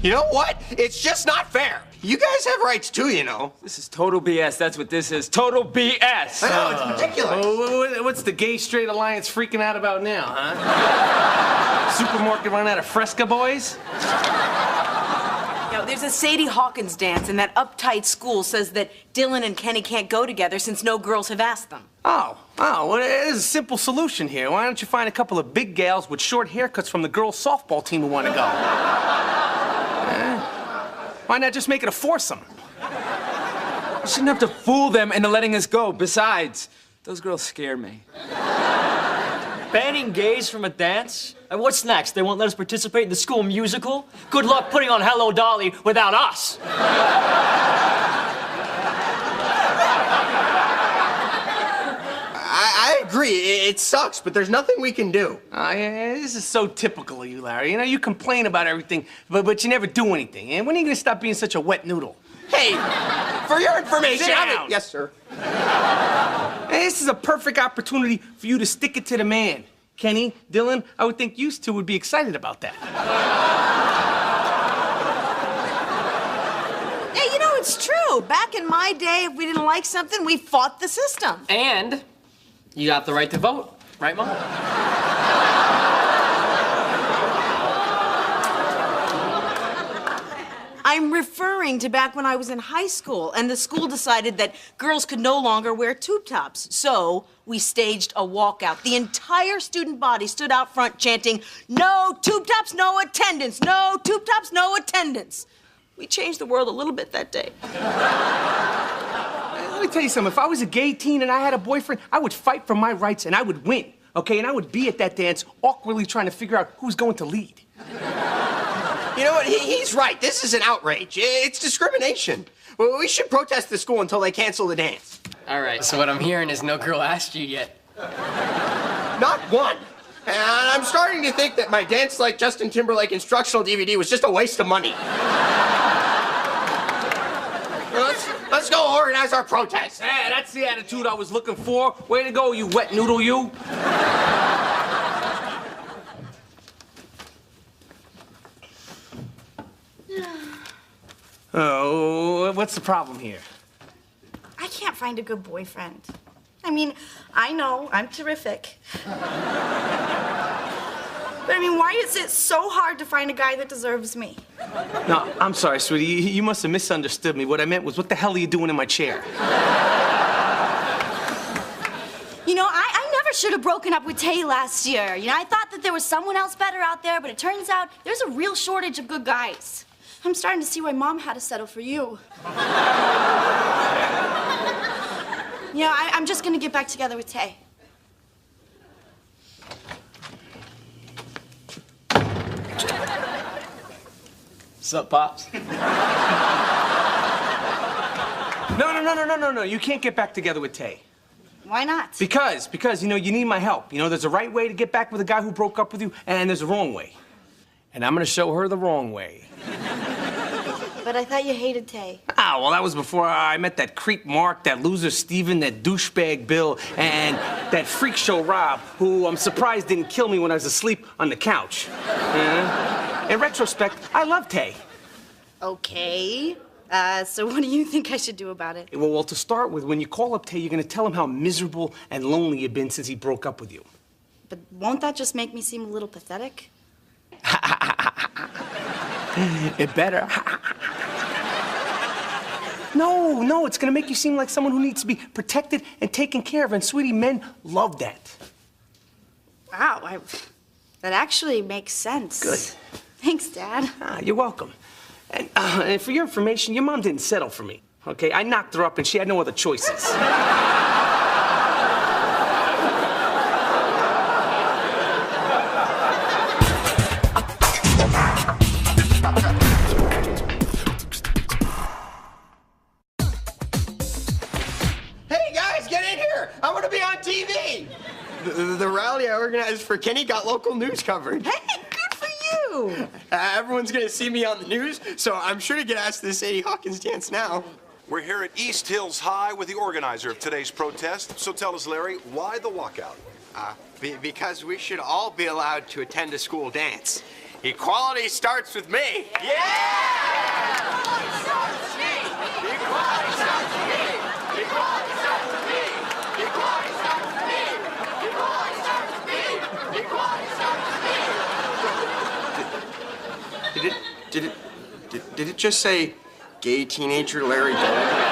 You know what? It's just not fair. You guys have rights too, you know. This is total BS. That's what this is. Total BS. I know, it's ridiculous. Oh, what's the Gay Straight Alliance freaking out about now, huh? Supermarket run out of Fresca boys? You know, there's a Sadie Hawkins dance, and that uptight school says that Dylan and Kenny can't go together since no girls have asked them. Oh, well, there's a simple solution here. Why don't you find a couple of big gals with short haircuts from the girls' softball team who want to go? Why not just make it a foursome? You shouldn't have to fool them into letting us go. Besides, those girls scare me. Banning gays from a dance? And what's next? They won't let us participate in the school musical? Good luck putting on Hello, Dolly without us. I agree. It sucks, but there's nothing we can do. Yeah, this is so typical of you, Larry. You know, you complain about everything, but you never do anything. And when are you gonna stop being such a wet noodle? Hey, for your information, Sit down. Yes, sir. Hey, this is a perfect opportunity for you to stick it to the man. Kenny, Dylan, I would think you two would be excited about that. Yeah, you know, it's true. Back in my day, if we didn't like something, we fought the system. And you got the right to vote, right, Mom? I'm referring to back when I was in high school, and the school decided that girls could no longer wear tube tops. So we staged a walkout. The entire student body stood out front chanting, "No tube tops, no attendance. No tube tops, no attendance." We changed the world a little bit that day. Let me tell you something. If I was a gay teen and I had a boyfriend, I would fight for my rights and I would win, okay? And I would be at that dance awkwardly trying to figure out who's going to lead. You know what? He's right. This is an outrage. It's discrimination. Well, we should protest the school until they cancel the dance. All right, so what I'm hearing is no girl asked you yet. Not one. And I'm starting to think that my Dance Like Justin Timberlake instructional DVD was just a waste of money. Let's go organize our protest. Hey, that's the attitude I was looking for. Way to go, you wet noodle, you. Oh, what's the problem here? I can't find a good boyfriend. I mean, I know I'm terrific. But I mean, why is it so hard to find a guy that deserves me? No, I'm sorry, sweetie. You must have misunderstood me. What I meant was, what the hell are you doing in my chair? You know, I never should have broken up with Tay last year. You know, I thought that there was someone else better out there, but it turns out there's a real shortage of good guys. I'm starting to see why Mom had to settle for you. You know, I'm just gonna get back together with Tay. What's up, Pops? No. You can't get back together with Tay. Why not? Because, you know, you need my help. You know, there's a right way to get back with a guy who broke up with you, and there's a wrong way. And I'm gonna show her the wrong way. But I thought you hated Tay. Ah, well, that was before I met that creep Mark, that loser Steven, that douchebag Bill, and that freak show Rob, who I'm surprised didn't kill me when I was asleep on the couch. In retrospect, I love Tay. Okay. So what do you think I should do about it? Well, to start with, when you call up Tay, you're gonna tell him how miserable and lonely you've been since he broke up with you. But won't that just make me seem a little pathetic? It better. No, it's gonna make you seem like someone who needs to be protected and taken care of, and sweetie, men love that. Wow, that actually makes sense. Good. Thanks, Dad. You're welcome. And for your information, your mom didn't settle for me, okay? I knocked her up and she had no other choices. Hey, guys, get in here. I want to be on TV. The rally I organized for Kenny got local news coverage. Hey, good for you. Everyone's going to see me on the news, so I'm sure to get asked to the Sadie Hawkins dance now. We're here at East Hills High with the organizer of today's protest. So tell us, Larry, why the walkout? Because we should all be allowed to attend a school dance. Equality starts with me. Yeah! Equality starts with me. Equality starts with me. Equality starts with me. Equality starts with me. Equality starts with me. Equality starts with me. Did it just say gay teenager Larry Dolan?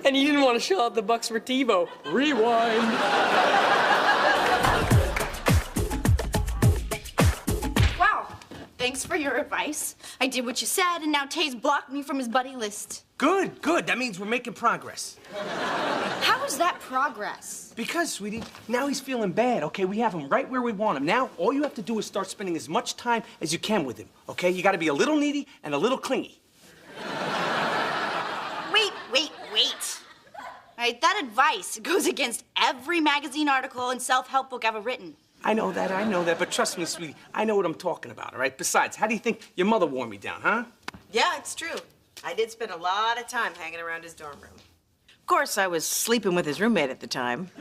And you didn't want to shell out the bucks for TiVo. Rewind. Wow. Thanks for your advice. I did what you said, and now Tay's blocked me from his buddy list. Good, good. That means we're making progress. How is that progress? Because, sweetie, now he's feeling bad, okay? We have him right where we want him. Now, all you have to do is start spending as much time as you can with him, okay? You gotta be a little needy and a little clingy. Wait. All right, that advice goes against every magazine article and self-help book ever written. I know that, but trust me, sweetie, I know what I'm talking about, all right? Besides, how do you think your mother wore me down, huh? Yeah, it's true. I did spend a lot of time hanging around his dorm room. Of course, I was sleeping with his roommate at the time.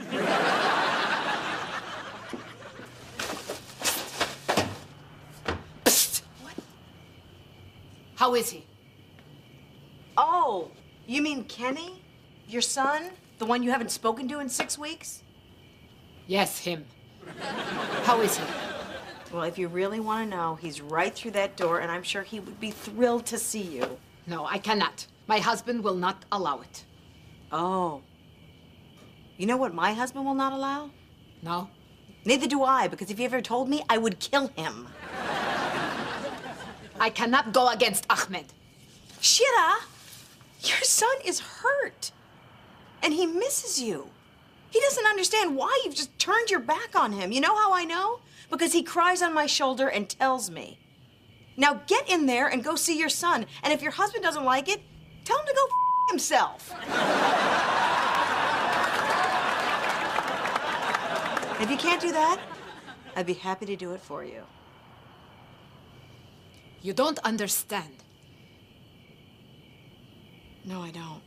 Psst. What? How is he? Oh, you mean Kenny? Your son? The one you haven't spoken to in 6 weeks? Yes, him. How is he? Well, if you really want to know, he's right through that door, and I'm sure he would be thrilled to see you. No, I cannot. My husband will not allow it. Oh. You know what my husband will not allow? No? Neither do I, because if he ever told me, I would kill him. I cannot go against Ahmed. Shira, your son is hurt. And he misses you. He doesn't understand why you've just turned your back on him. You know how I know? Because he cries on my shoulder and tells me. Now get in there and go see your son. And if your husband doesn't like it, tell him to go himself. If you can't do that, I'd be happy to do it for you. You don't understand. No, I don't.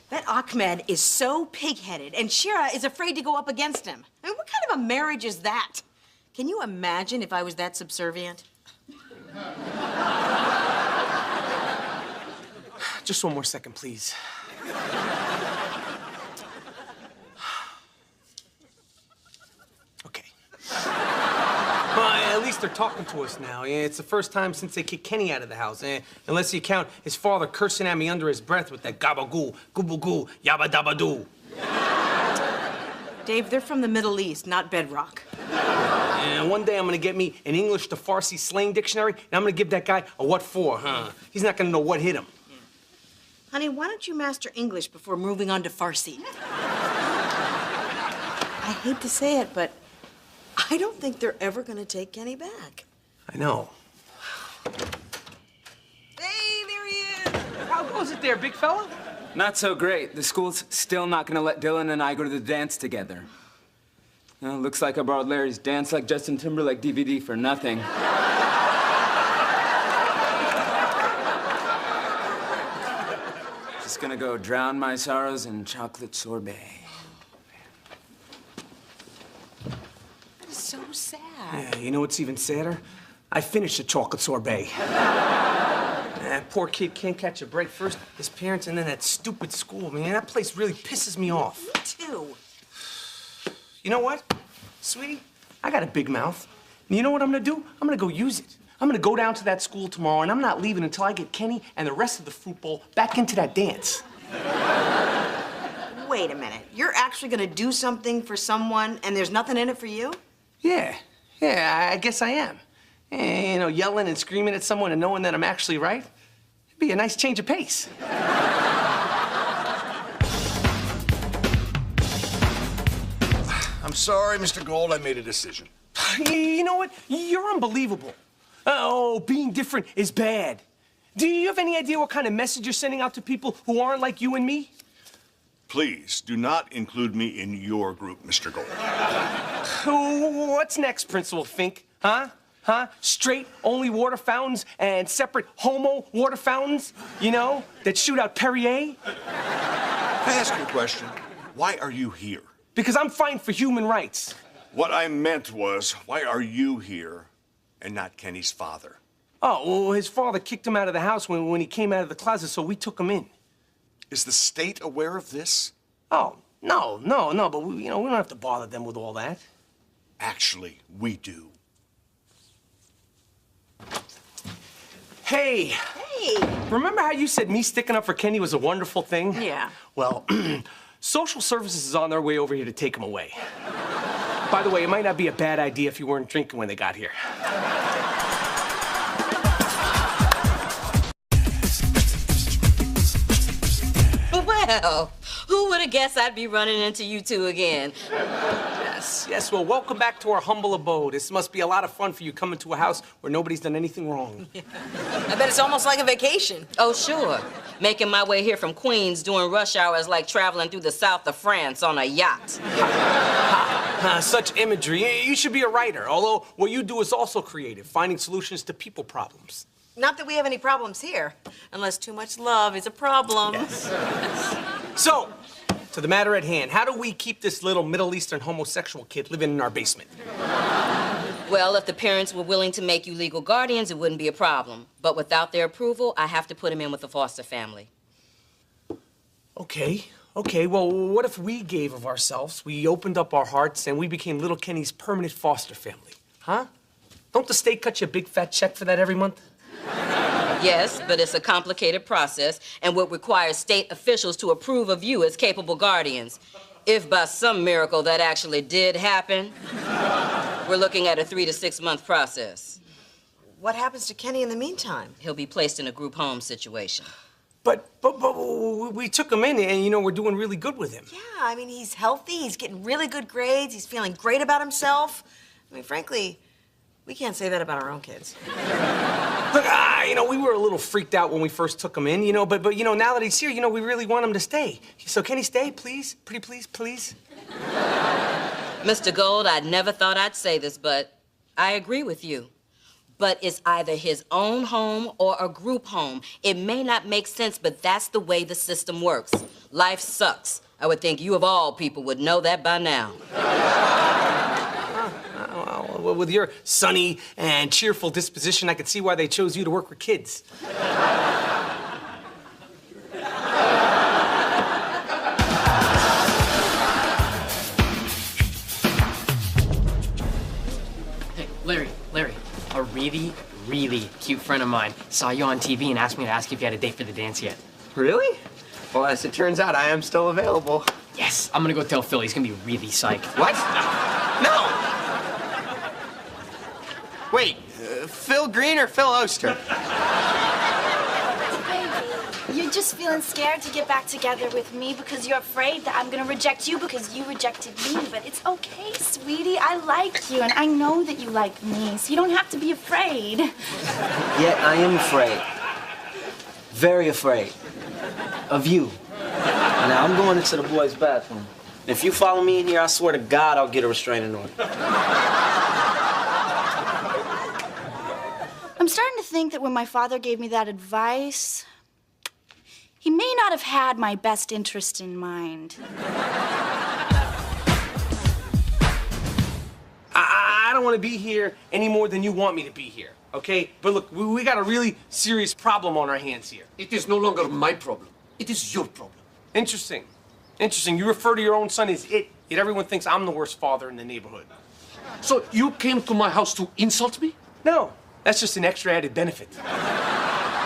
That Ahmed is so pig-headed, and Shira is afraid to go up against him. I mean, what kind of a marriage is that? Can you imagine if I was that subservient? Just one more second, please. Okay. Well, at least they're talking to us now. Yeah, it's the first time since they kicked Kenny out of the house. Unless you count his father cursing at me under his breath with that gabagoo, goobagoo, yabba dabba doo. Dave, they're from the Middle East, not Bedrock. And one day I'm gonna get me an English to Farsi slang dictionary, and I'm gonna give that guy a what for, huh? He's not gonna know what hit him. Yeah. Honey, why don't you master English before moving on to Farsi? I hate to say it, but I don't think they're ever gonna take Kenny back. I know. Hey, there he is! How goes it there, big fella? Not so great. The school's still not gonna let Dylan and I go to the dance together. Well, looks like I borrowed Larry's Dance Like Justin Timberlake DVD for nothing. Just gonna go drown my sorrows in chocolate sorbet. That is so sad. Yeah, you know what's even sadder? I finished the chocolate sorbet. That poor kid can't catch a break. First his parents and then that stupid school. Man, that place really pisses me off. Me too. You know what, sweetie? I got a big mouth. And you know what I'm gonna do? I'm gonna go use it. I'm gonna go down to that school tomorrow, and I'm not leaving until I get Kenny and the rest of the fruit bowl back into that dance. Wait a minute. You're actually gonna do something for someone and there's nothing in it for you? Yeah, I guess I am. You know, yelling and screaming at someone and knowing that I'm actually right, it'd be a nice change of pace. I'm sorry, Mr. Gold, I made a decision. You know what? You're unbelievable. Oh, being different is bad. Do you have any idea what kind of message you're sending out to people who aren't like you and me? Please do not include me in your group, Mr. Gold. What's next, Principal Fink? Huh? Huh? Straight only water fountains and separate homo water fountains, you know, that shoot out Perrier? Can I ask you a question? Why are you here? Because I'm fighting for human rights. What I meant was, why are you here and not Kenny's father? Oh, well, his father kicked him out of the house when he came out of the closet, so we took him in. Is the state aware of this? Oh, no, but we don't have to bother them with all that. Actually, we do. Hey. Hey. Remember how you said me sticking up for Kenny was a wonderful thing? Yeah. Well, social services is on their way over here to take him away. By the way, it might not be a bad idea if you weren't drinking when they got here. Well, who would have guessed I'd be running into you two again? Yes, well, welcome back to our humble abode. This must be a lot of fun for you coming to a house where nobody's done anything wrong. I bet it's almost like a vacation. Oh, sure. Making my way here from Queens during rush hour is like traveling through the south of France on a yacht. Such imagery. You should be a writer, although what you do is also creative, finding solutions to people problems. Not that we have any problems here, unless too much love is a problem. Yes. So, to the matter at hand, how do we keep this little Middle Eastern homosexual kid living in our basement? Well, if the parents were willing to make you legal guardians, it wouldn't be a problem. But without their approval, I have to put him in with a foster family. Okay, well, what if we gave of ourselves, we opened up our hearts, and we became little Kenny's permanent foster family? Huh? Don't the state cut you a big fat check for that every month? Yes, but it's a complicated process and would require state officials to approve of you as capable guardians. If by some miracle that actually did happen, we're looking at a 3 to 6 month process. What happens to Kenny in the meantime? He'll be placed in a group home situation. But we took him in, and, you know, we're doing really good with him. Yeah, I mean, he's healthy, he's getting really good grades, he's feeling great about himself. I mean, frankly, we can't say that about our own kids. Look, you know, we were a little freaked out when we first took him in, you know, but you know, now that he's here, you know, we really want him to stay. So can he stay, please? Pretty please, please? Mr. Gold, I never thought I'd say this, but I agree with you. But it's either his own home or a group home. It may not make sense, but that's the way the system works. Life sucks. I would think you of all people would know that by now. Well, with your sunny and cheerful disposition, I could see why they chose you to work with kids. Hey, Larry, a really, really cute friend of mine saw you on TV and asked me to ask you if you had a date for the dance yet. Really? Well, as it turns out, I am still available. Yes, I'm gonna go tell Phil. He's gonna be really psyched. What? No! Wait, Phil Green or Phil Oster? You're just feeling scared to get back together with me because you're afraid that I'm gonna reject you because you rejected me. But it's okay, sweetie. I like you, and I know that you like me, so you don't have to be afraid. Yet I am afraid. Very afraid. Of you. Now, I'm going into the boys' bathroom. If you follow me in here, I swear to God I'll get a restraining order. I'm starting to think that when my father gave me that advice, he may not have had my best interest in mind. I don't want to be here any more than you want me to be here, okay? But look, we got a really serious problem on our hands here. It is no longer my problem. It is your problem. Interesting. You refer to your own son as it, yet everyone thinks I'm the worst father in the neighborhood. So you came to my house to insult me? No, that's just an extra added benefit.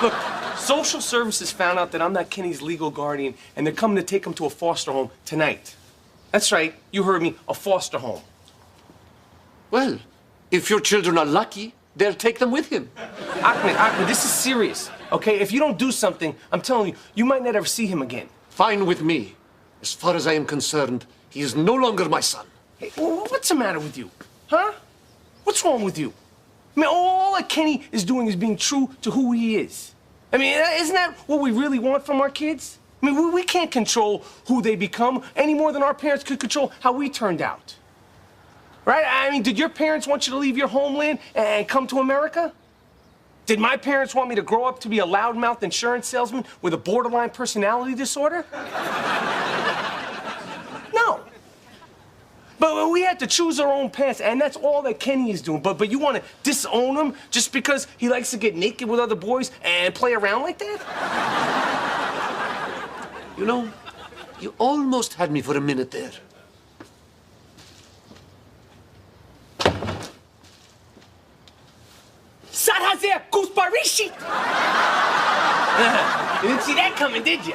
Look, social services found out that I'm not Kenny's legal guardian, and they're coming to take him to a foster home tonight. That's right, you heard me, a foster home. Well, if your children are lucky, they'll take them with him. Ahmed, this is serious, okay? If you don't do something, I'm telling you, you might not ever see him again. Fine with me. As far as I am concerned, he is no longer my son. Hey, what's the matter with you? Huh? What's wrong with you? I mean, all that Kenny is doing is being true to who he is. I mean, isn't that what we really want from our kids? I mean, we can't control who they become any more than our parents could control how we turned out. Right? I mean, did your parents want you to leave your homeland and come to America? Did my parents want me to grow up to be a loudmouth insurance salesman with a borderline personality disorder? No. But we had to choose our own paths, and that's all that Kenny is doing. But you want to disown him just because he likes to get naked with other boys and play around like that? You know, you almost had me for a minute there. Sarhazer Kusparishi! You didn't see that coming, did you?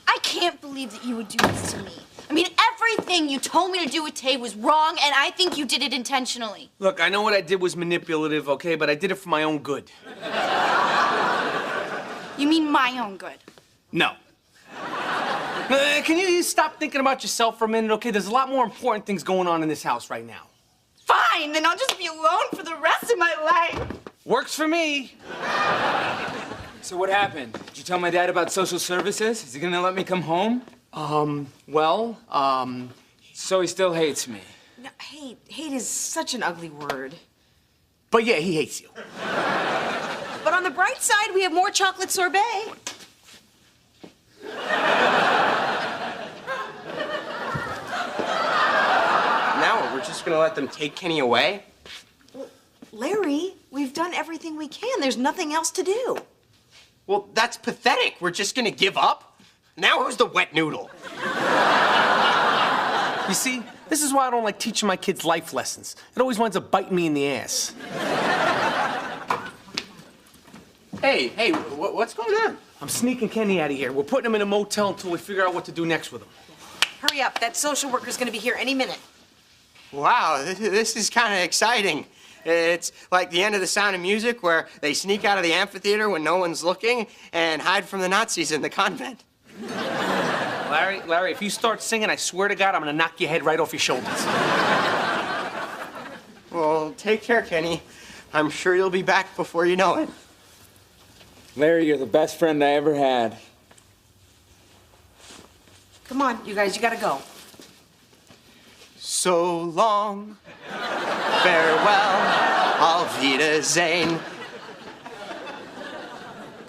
I can't believe that you would do this to me. I mean, everything you told me to do with Tay was wrong, and I think you did it intentionally. Look, I know what I did was manipulative, okay? But I did it for my own good. You mean my own good? No. Can you stop thinking about yourself for a minute, okay? There's a lot more important things going on in this house right now. Fine, then I'll just be alone for the rest of my life. Works for me. So what happened? Did you tell my dad about social services? Is he gonna let me come home? So he still hates me. No, hate is such an ugly word. But yeah, he hates you. But on the bright side, we have more chocolate sorbet. Now we're just gonna let them take Kenny away? Larry, we've done everything we can. There's nothing else to do. Well, that's pathetic. We're just gonna give up? Now who's the wet noodle? You see, this is why I don't like teaching my kids life lessons. It always winds up biting me in the ass. Hey, what's going on? I'm sneaking Kenny out of here. We're putting him in a motel until we figure out what to do next with him. Hurry up. That social worker's gonna be here any minute. Wow, this is kind of exciting. It's like the end of The Sound of Music where they sneak out of the amphitheater when no one's looking and hide from the Nazis in the convent. Larry, if you start singing, I swear to God, I'm gonna knock your head right off your shoulders. Well, take care, Kenny. I'm sure you'll be back before you know it. Larry, you're the best friend I ever had. Come on, you guys, you gotta go. So long, farewell, auf Wiedersehen.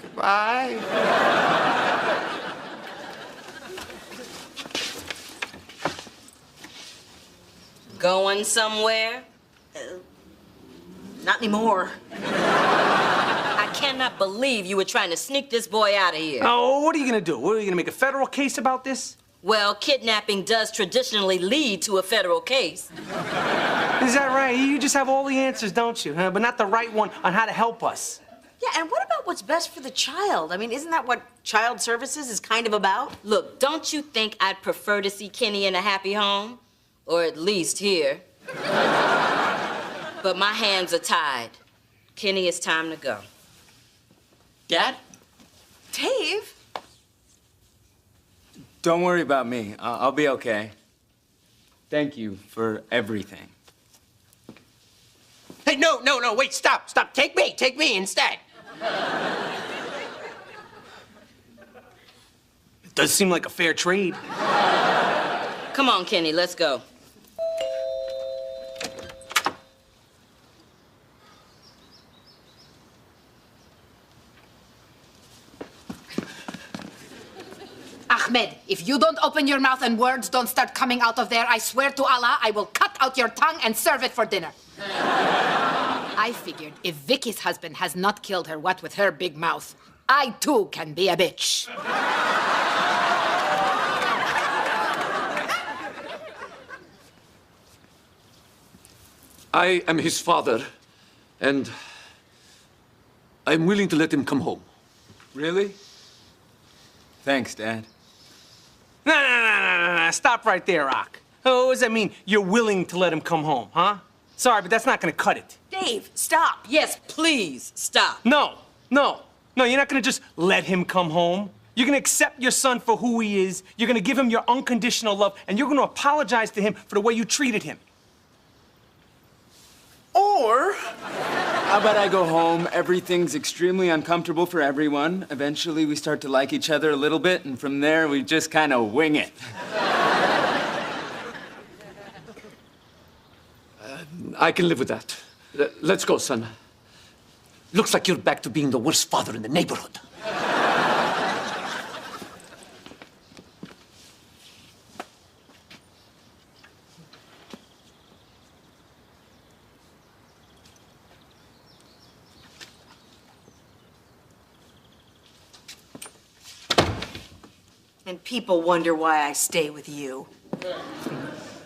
Goodbye. Going somewhere? Not anymore. I cannot believe you were trying to sneak this boy out of here. Oh, what are you gonna do? What, are you gonna make a federal case about this? Well, kidnapping does traditionally lead to a federal case. Is that right? You just have all the answers, don't you? Huh? But not the right one on how to help us. Yeah, and what about what's best for the child? I mean, isn't that what child services is kind of about? Look, don't you think I'd prefer to see Kenny in a happy home? Or at least here. But my hands are tied. Kenny, it's time to go. Dad? Dave? Don't worry about me. I'll be okay. Thank you for everything. Hey, no, wait, stop. Take me instead. It does seem like a fair trade. Come on, Kenny, let's go. Ahmed, if you don't open your mouth and words don't start coming out of there, I swear to Allah, I will cut out your tongue and serve it for dinner. I figured if Vicky's husband has not killed her, what with her big mouth, I too can be a bitch. I am his father, and I'm willing to let him come home. Really? Thanks, Dad. No. Stop right there, Rock. Oh, what does that mean, you're willing to let him come home, huh? Sorry, but that's not gonna cut it. Dave, stop. Yes, please, stop. No, you're not gonna just let him come home. You're gonna accept your son for who he is, you're gonna give him your unconditional love, and you're gonna apologize to him for the way you treated him. Or... How about I go home, everything's extremely uncomfortable for everyone. Eventually we start to like each other a little bit, and from there we just kind of wing it. I can live with that. Let's go, son. Looks like you're back to being the worst father in the neighborhood. And people wonder why I stay with you.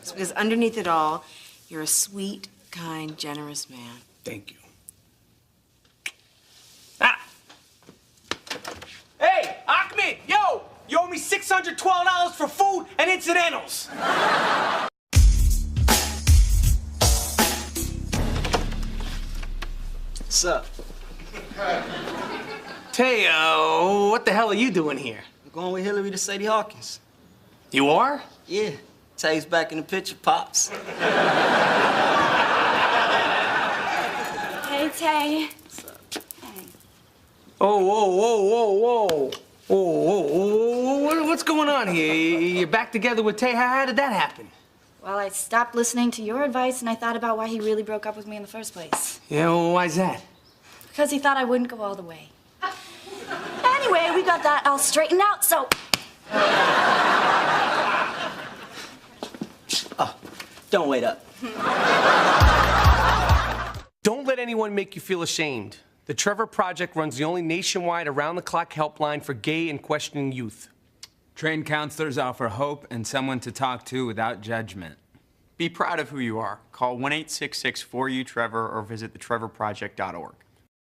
It's because underneath it all, you're a sweet, kind, generous man. Thank you. Ah! Hey, Ahmed, yo! You owe me $612 for food and incidentals. What's up? Teo, what the hell are you doing here? I'm going with Hillary to Sadie Hawkins. You are? Yeah. Tay's back in the picture, Pops. Hey, Tay. Oh, whoa, whoa, whoa, whoa. What's going on here? You're back together with Tay? How did that happen? Well, I stopped listening to your advice and I thought about why he really broke up with me in the first place. Yeah, well, why's that? Because he thought I wouldn't go all the way. Anyway, we got that all straightened out, so... Oh, don't wait up. Don't let anyone make you feel ashamed. The Trevor Project runs the only nationwide around-the-clock helpline for gay and questioning youth. Trained counselors offer hope and someone to talk to without judgment. Be proud of who you are. Call 1-866-4U-TREVOR or visit thetrevorproject.org.